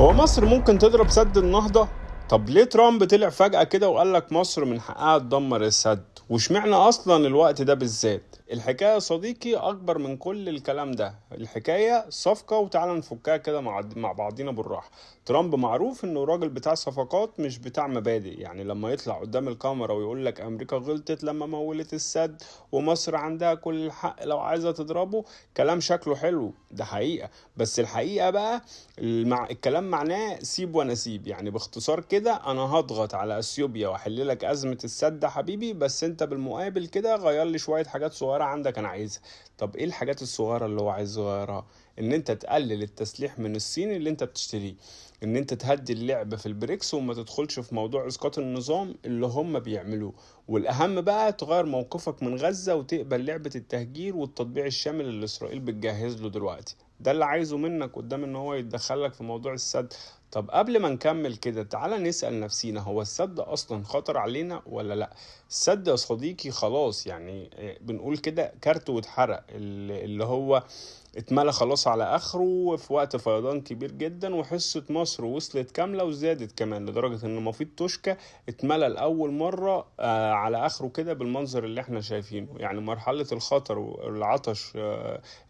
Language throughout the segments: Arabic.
هو مصر ممكن تضرب سد النهضة؟ طب ليه ترامب طلع فجأة كده وقال لك مصر من حقها تدمر السد؟ واشمعنى أصلا الوقت ده بالذات؟ الحكاية يا صديقي أكبر من كل الكلام ده، الحكاية صفقة وتعالى نفكها كده مع بعضينا بالراحة. ترامب معروف إنه راجل بتاع صفقات مش بتاع مبادئ، يعني لما يطلع قدام الكاميرا ويقول لك أمريكا غلطت لما مولت السد ومصر عندها كل الحق لو عايزة تضربه، كلام شكله حلو ده حقيقة. بس الحقيقة بقى الكلام معناه سيب ونسيب، يعني باختصار كده انا هضغط على اثيوبيا واحل لك ازمه السد حبيبي، بس انت بالمقابل كده غير لي شويه حاجات صغيره عندك انا عايزها. طب ايه الحاجات الصغيره اللي هو عايز يغيرها؟ ان انت تقلل التسليح من الصين اللي انت بتشتريه، ان انت تهدي اللعب في البريكس وما تدخلش في موضوع اسقاط النظام اللي هم بيعملوه، والاهم بقى تغير موقفك من غزة وتقبل لعبة التهجير والتطبيع الشامل اللي اسرائيل بتجهز له دلوقتي. ده اللي عايزه منك قدام ان هو يتدخلك في موضوع السد. طب قبل ما نكمل كده تعالى نسأل نفسينا، هو السد اصلا خطر علينا ولا لا؟ السد يا صديقي خلاص، يعني بنقول كده كارت واتحرق، اللي هو اتملى خلاص على اخره في وقت فيضان كبير جدا، وحصة مصر وصلت كاملة وزادت كمان لدرجة ان مفيد توشكا اتملى لأول مرة على اخره كده بالمنظر اللي احنا شايفينه. يعني مرحلة الخطر والعطش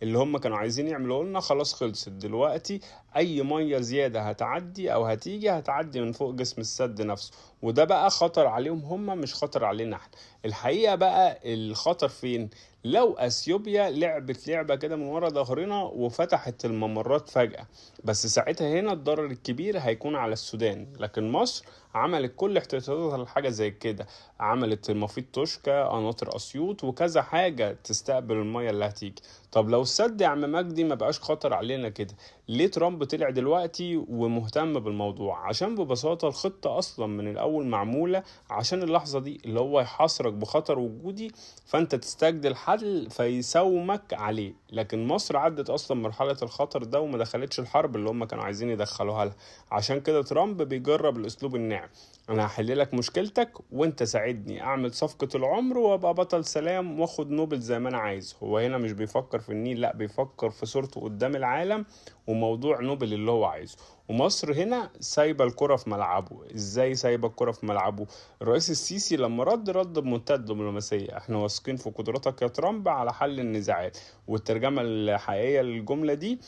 اللي هم كانوا عايزين يعملوا لنا خلاص خلصت دلوقتي. اي مية زيادة هتعدي او هتيجي هتعدي من فوق جسم السد نفسه، وده بقى خطر عليهم هم مش خطر علينا احنا. الحقيقة بقى الخطر فين؟ لو اثيوبيا لعبت لعبة كده من ورا ظهرنا وفتحت الممرات فجأة، بس ساعتها هنا الضرر الكبير هيكون على السودان. لكن مصر عملت كل احتياطاتها لحاجة زي كده، عملت مفيد توشكا، قناطر اسيوط، وكذا حاجة تستقبل المية اللي هتيجي. طب لو السد يا عم مجدي ما بقاش خطر علينا كده، ليه ترامب طلع دلوقتي ومهتم بالموضوع؟ عشان ببساطة الخطة اصلا من الاول معمولة عشان اللحظة دي، اللي هو يحاصرك بخطر وجودي فانت تستجدل حل فيساومك عليه. لكن مصر عدت اصلا مرحلة الخطر ده وما دخلتش الحرب اللي هم كانوا عايزين يدخلوها لها. عشان كده ترامب بيجرب الاسلوب الناعم، انا هحل لك مشكلتك وانت ساعدني اعمل صفقة العمر وابقى بطل سلام واخد نوبل زي ما انا عايز. هو هنا مش بيفكر في النيل، لا بيفكر في صورته قدام العالم وموضوع نوبل اللي هو عايزه. ومصر هنا سايبه الكرة في ملعبه. ازاي سايبه الكرة في ملعبه؟ الرئيس السيسي لما رد بمنتهى الدبلوماسية، احنا واثقين في قدرتك يا ترامب على حل النزاعات. والترجمة الحقيقية للجملة دي،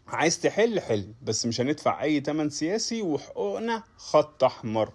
عايز تحل حل بس مش هندفع اي تمن سياسي، وحقوقنا خط احمر.